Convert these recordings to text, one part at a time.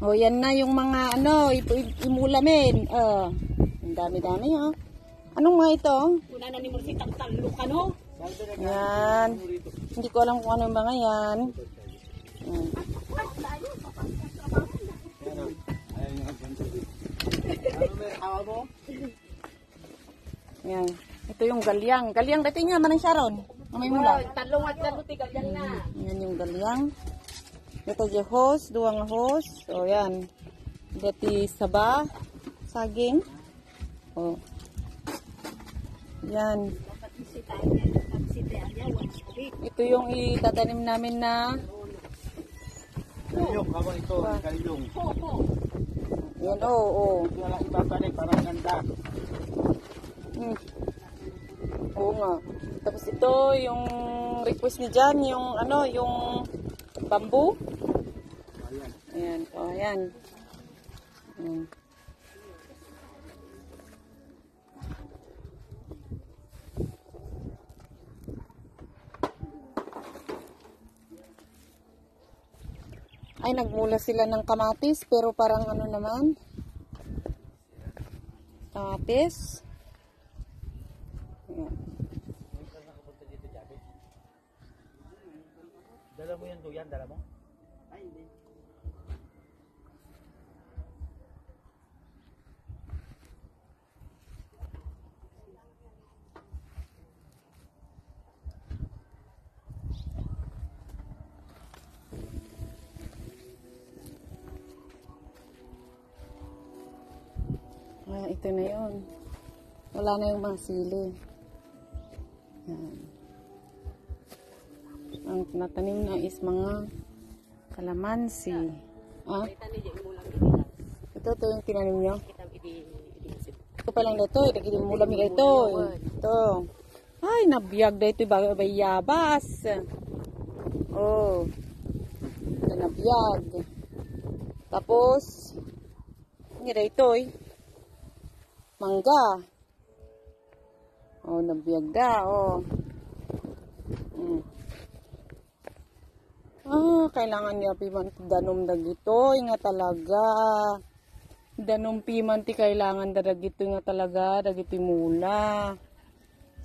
O, yan na yung mga ano, imulamin. Ang dami-dami ha. Anong mga ito? Una na ni Morsitang talo ka, no? Yan. Hindi ko alam kung ano yung mga yan. Yan. Ito yung galyang. Galyang dati nga, manang Sharon. May mula. Talong at kaluti, ganyan na. Yan yung galyang. Ito yung hose, duwang hose. O yan. Dati saba, saging. O. Yan. Ito yung itatanim namin na kalyong, habang ito, kalyong. yan, oo. Wala ibabalik, parang ganda. Oo nga. Tapos ito, yung request ni Jan, yung ano, yung bamboo. Ayan. O, ayan. Ay, nagmula sila ng kamatis, pero parang ano naman. Kamatis. Ayan. Dala mo yan, duyan, dala mo? Ay, hindi. Ito na yun. Wala na yung mga sili. Yan. Ang natanim na is mga kalamansi. Ah? Ito yung tinanim nyo. Ito pa lang na ito. Ito mo lamig ito. Ito. Ay, nabiyag na ito. Bayabas. Oh. Ito nabiyag. Tapos, hindi na ito eh. Mangga. Oh, nabiyag da, oh. Kailangan niya pimanti danom dagito, nga talaga. Danom pimanti kailangan dagito nga talaga, dagito mula.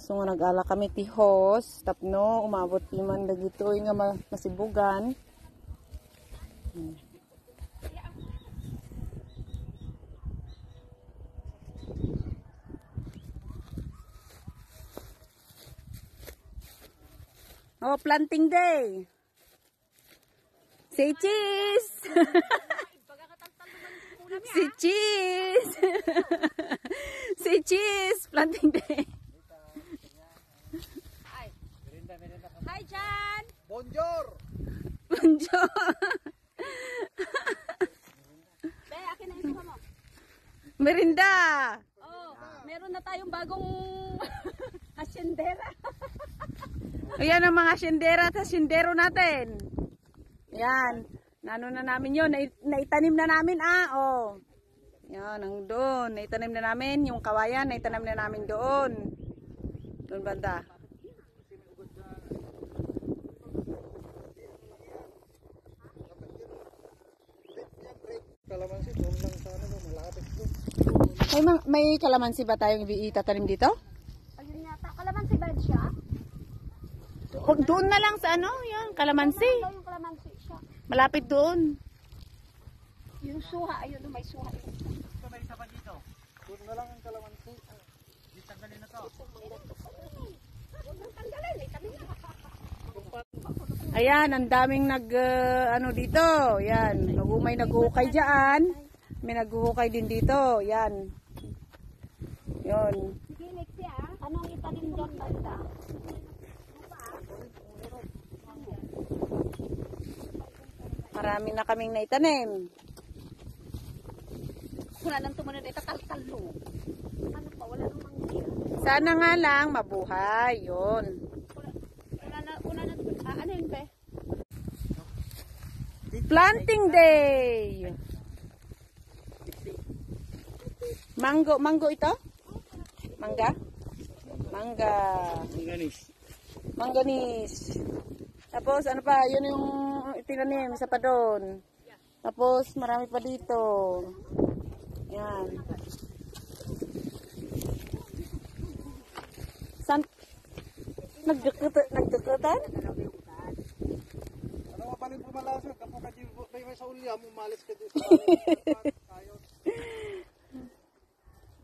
So nga nag-ala kami tihos, tapno umabot piman dagito nga masibugan. Oh, planting day. Say cheese. Say cheese. Say cheese. Planting day. Hi, Jan! Bonjour! Bonjour. Be, akin na ito mo. Merinda. Oh, meron na tayong bagong asyendera. Ayan ang mga asyendera at asyendero natin. Yan. Nano na namin yun. Naitanim na namin oh. Yan, ang doon. Naitanim na namin. Yung kawayan, naitanim na namin doon. Doon banda. Kalamansi, doon lang sana, malapit doon. May kalamansi ba tayong itatanim dito? Ayun yata, kalamansi ba siya? Doon na lang sa ano, yan, kalamansi. Yung kalamansi siya. Malapit doon. Yung suha, ayun, may suha. Ito may isa pa dito. Doon na lang ang kalamansi. Di tanggalin na to. Ayan, ang daming ano dito. Yan, may naghuhukay diyan. May naghuhukay din dito. Yan. Yon. Sige, Lexi, anong itanim dyan banda? Marami na kaming naitanim. Wala nang tumunod ito, taltalo. Ano pa, wala nang manggil. Sana nga lang mabuhay. Yon. Una na, ano yun, be? Planting day. Mango ito? Mangga? Mangga. Manganis. Mangganis. Tapos ano pa, yun yung itinanim sa padon. Tapos marami pa dito. Yan. San nagdekutan? Ano mapaling pumalasok? Kapag ka may sa ulya, umalis ka dito.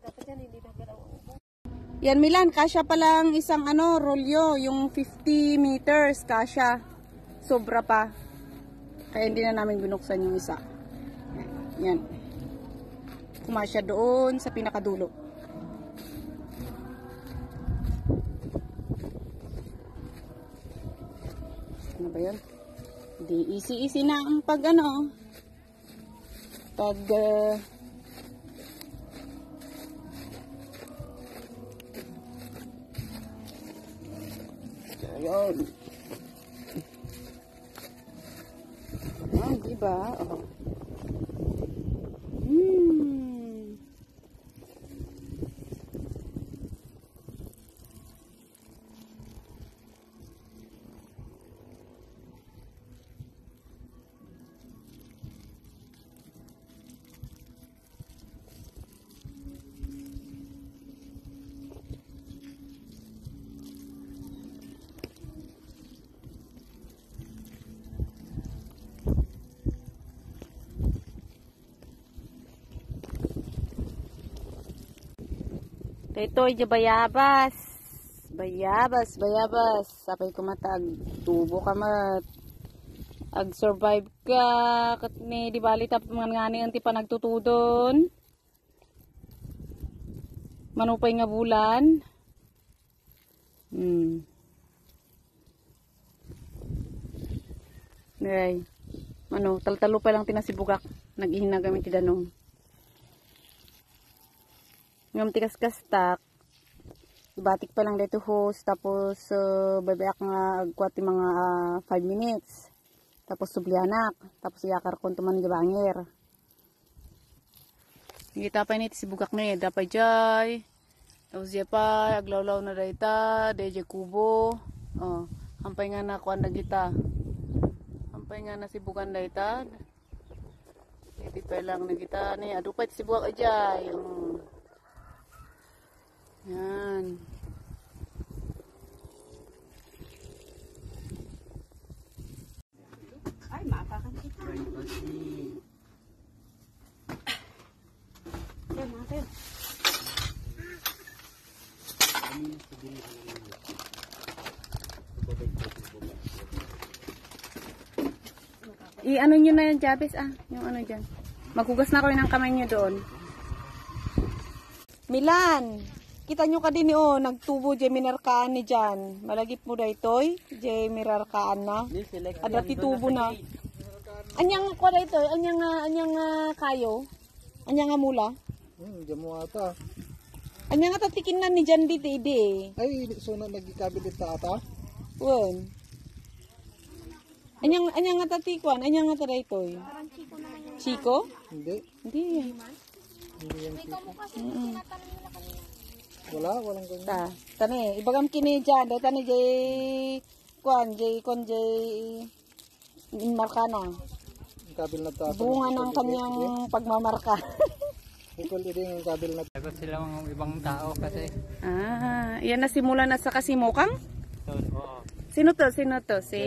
Dapat yan, hindi na galaw. Yan Milan, kasya pa lang isang rolyo, yung 50 meters kasya. Sobra pa. Kaya hindi na namin binuksan yung isa. Yan. Kumasya doon sa pinakadulo. Ano ba yun? Di easy na ang pag ayun. Diba? Oh. Ito ay bayabas. Bayabas. Sapay kumatag. Tubo ka mat. Ag-survive ka. Kat ni di bali tap ngani anti pa nagtutudon. Manupay nga bulan. Ngay. Taltalo pa lang tinasibugak. Nag-ihina kami ti danong. Ngam tikas kastak. Ibatik pa lang dito host. Tapos babayak nga agkwati mga 5 minutes. Tapos sublianak. Tapos iyakar ko tuman nga bangir. Hindi tapay nito si bugak na dapay jay. Tapos siya pa aglawlaw na dayta. Deje kubo. Hampay nga na kuan na kita. Hampay nga na si bukan dayta. Hindi pa lang na kita. Adupay si bugak ajay. Yan. Ay, maapakan kita. Yan, natin. I-ano nyo na yan, Jabes, yung dyan. Maghugas na kayo ng kamay nyo doon. Milan! Kita nyo ka din nagtubo dyan minarkaan ni dyan. Malagip mo da ito'y, dyan minarkaan na. Adati tubo na. Anyang kwa da ito'y, anyang kayo? Anyang mula? Diyan mo ata. Anyang atatikin na ni dyan dito, ide. Ay, so na nagkikabilit ta ata? Wen. Anyang atatikwan, anyang ata da ito'y. Chico? Hindi. Hindi. Hindi yan Chico. Walang ganyan. Tani, ibagam kini dyan. Dahil tani jay markana. Kabil na ta. Bunga ng kanyang pagmamarka. Ikol din yung kabil na. Sagot sila mga ibang tao kasi. Yan na simula na sa kasimukang? Oo. Sino to? Si?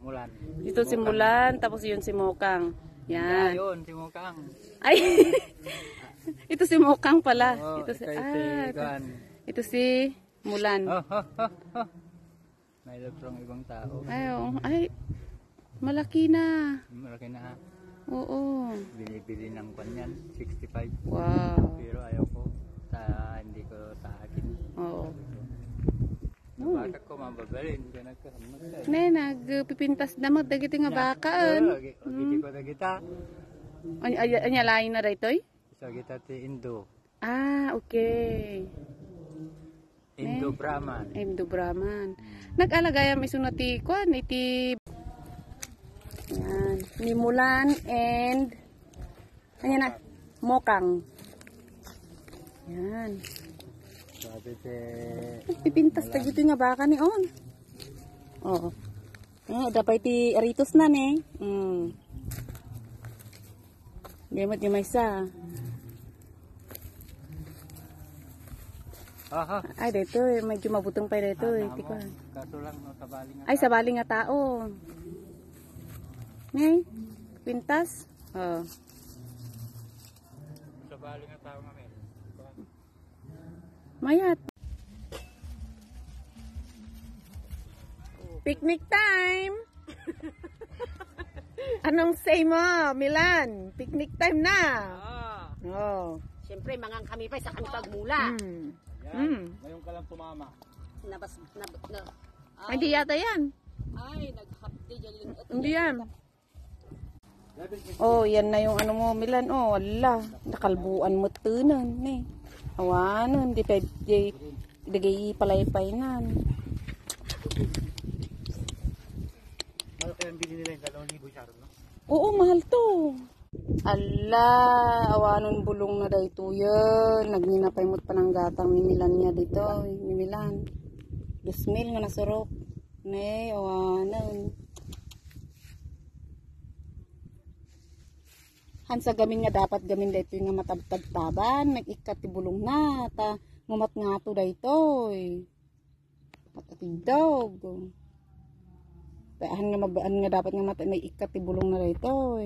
Mulan. Ito si Mulan, tapos yun si Mokang. Yan. Yun, si Mukang. Ay! Ito si Mokang pala. Oo, Ito si Mulan. May from ibang tao. Ay, malaki na. Malaki na. Oo. Binibili ng kanyan, 65. Wow. Pero ayaw ko. Hindi ko sa akin. Oo. Baka ko mababalin. Nagpipintas na magdagiti nga bakaan. Hindi ko na kita. Anya lain na daytoy? So kita ti Indo. Okay. Indo Brahman. Indo Brahman. Nag-alagayam isunati kwan iti yan, ni Mulan and Mokang. Yan. Sabi ti Pipintas ta gito nga baka ni on. Oo. Dapat ti aritos na ne. Gamot yung may isa. Aha. Ay, dito eh. Medyo mabutong pa dito eh. Ano Tiko. mo? Kaso lang, no, sa baling Ay, sa baling nga tao. Ngay, pintas. Oh. Sa baling nga tao nga meron. Mayat. Picnic time! Anong say mo, Milan? Picnic time na. Oh. Siyempre, mangang kami pa sa kami pagmula. Ngayon ka lang tumama. Nabas, Ay, hindi yata yan. ay, naghapdi dyan yung Hindi yan. Oh, yan na yung ano mo, Milan. Oh, wala. Nakalbuan mo tunan. Eh. Awanon, di pwede. Dagay palaypay nan. Ano kaya ang bili nila yung 2,000 Sharon, no? Oo, mahal to. Ala, awanon bulong na dayto yan. Nagninapay mo't pananggatang ni Milan niya dito. Ni Milan. 2,000 nga nasurok. Ne, awanon. Hansa gamin nga dapat gamin dayto nga matabtab-taban. Nag-ikat ti bulong na. Ta, ngumat nga to dayto. Patatigdog. Tahan nga mabaan nga dapat nga may ikat ti bulong na dayto.